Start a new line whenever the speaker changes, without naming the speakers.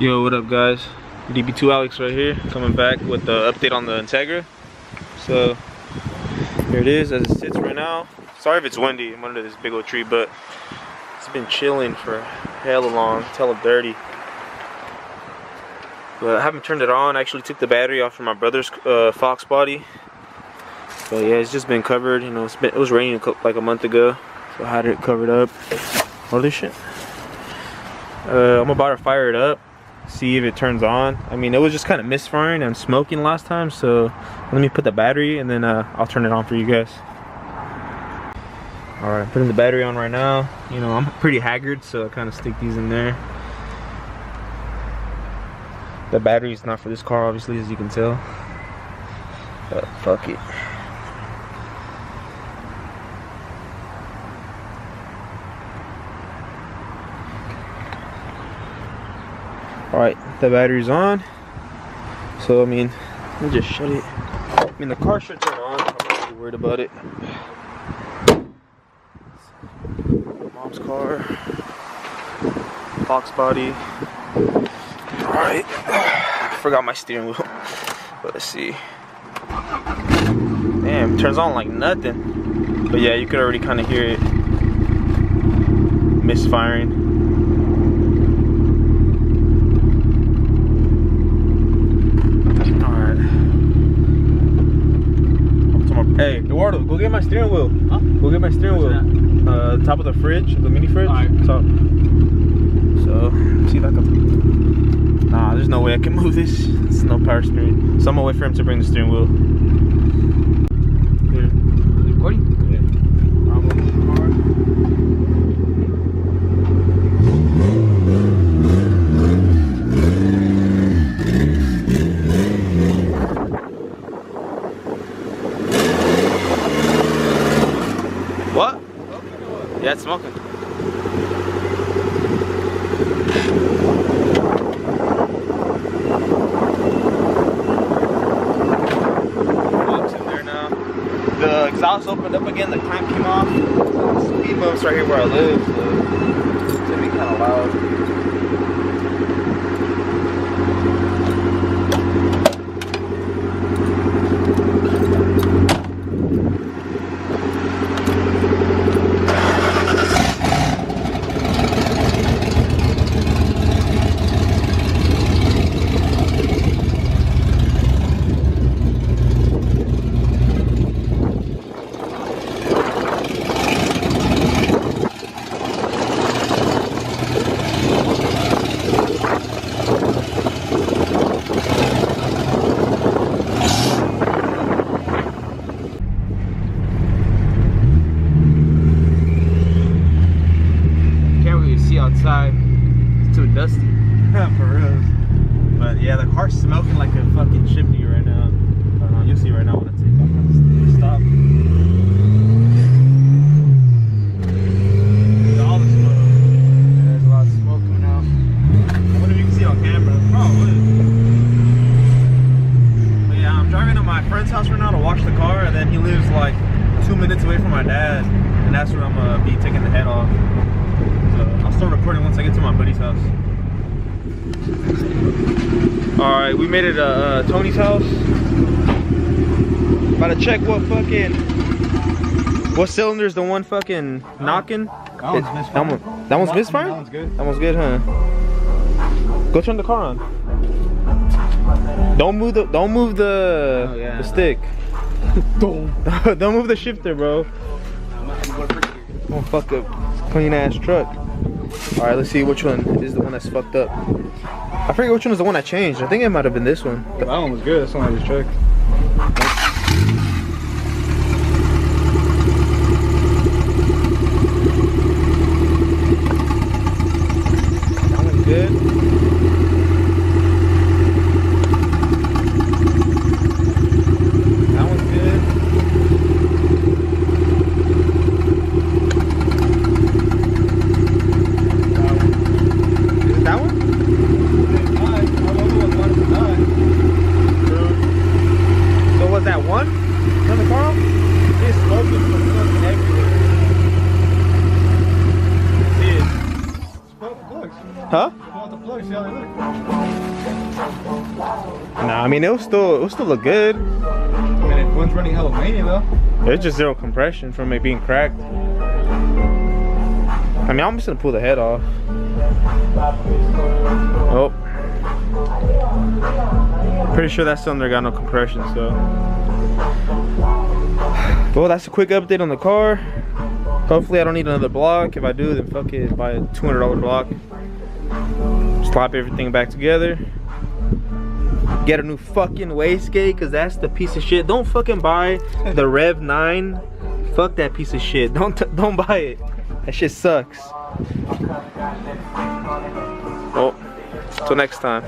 Yo, what up guys? DB2 Alex right here, coming back with the update on the Integra. So here it is as it sits right now. Sorry if it's windy, I'm under this big old tree, but it's been chilling for hella long. It's hella dirty. But I haven't turned it on. I actually took the battery off from my brother's Fox body. But yeah, it's just been covered. You know, it was raining like a month ago, so I had it covered up. All this shit. I'm about to fire it up, see if it turns on. I mean, it was just kind of misfiring and smoking last time, so let me put the battery and then I'll turn it on for you guys. Alright, putting the battery on right now. You know, I'm pretty haggard, so I kind of stick these in there. The battery is not for this car, obviously, as you can tell. But fuck it. Alright, the battery's on. So, I mean, let me just shut it. I mean, the car should turn on. I'm not really worried about it. Mom's car. Fox body. Alright. I forgot my steering wheel. But let's see. Damn, it turns on like nothing. But yeah, you could already kind of hear it misfiring. Hey, Eduardo, go get my steering wheel. Huh? Go get my steering wheel. Top of the fridge, the mini fridge. Right. Top. So, see if I can. Nah, there's no way I can move this. It's no power steering. So I'm gonna wait for him to bring the steering wheel. Here. Recording? Yeah. I'm gonna move the car. What? Yeah, it's smoking. Box in there now. The exhaust opened up again, the clamp came off. Speed bumps right here where I live, so it's gonna be kind of loud. Outside, it's too dusty. For real. But yeah, the car's smoking like a fucking chimney right now. You'll see right now when I take off. Stop. There's all the smoke. Yeah, there's a lot of smoke coming out. I wonder if you can see it on camera. Probably. But yeah, I'm driving to my friend's house right now to wash the car, and then he lives like 2 minutes away from my dad, and that's where I'm gonna be taking the head off. I'll start recording once I get to my buddy's house. Alright, we made it to Tony's house. About to check what cylinder's the one fucking knocking. That one's misfiring. That one's misfiring? That one's good. That one's good, huh? Go turn the car on. Don't move the stick. Don't move the shifter, bro. Don't fuck up clean ass truck. Alright, let's see which one is the one that's fucked up. I forget which one is the one I changed. I think it might have been this one.
That one was good, that's the one I just checked.
That one's good. That one's good. That one? So was that one? Turn the car off? It's smoking everywhere. See it?
Pull out the plugs.
Huh?
Pull out the plugs, see how
Nah, I mean it'll still look good.
Man, it one's running hella mania though.
There's just zero compression from it being cracked. I mean, I'm just gonna pull the head off. Oh. Pretty sure that cylinder got no compression, so. Well, that's a quick update on the car. Hopefully I don't need another block. If I do, then fuck it, buy a $200 block. Slap everything back together. Get a new fucking wastegate, cause that's the piece of shit. Don't fucking buy the Rev 9. Fuck that piece of shit. Don't buy it. That shit sucks. Oh, till next time.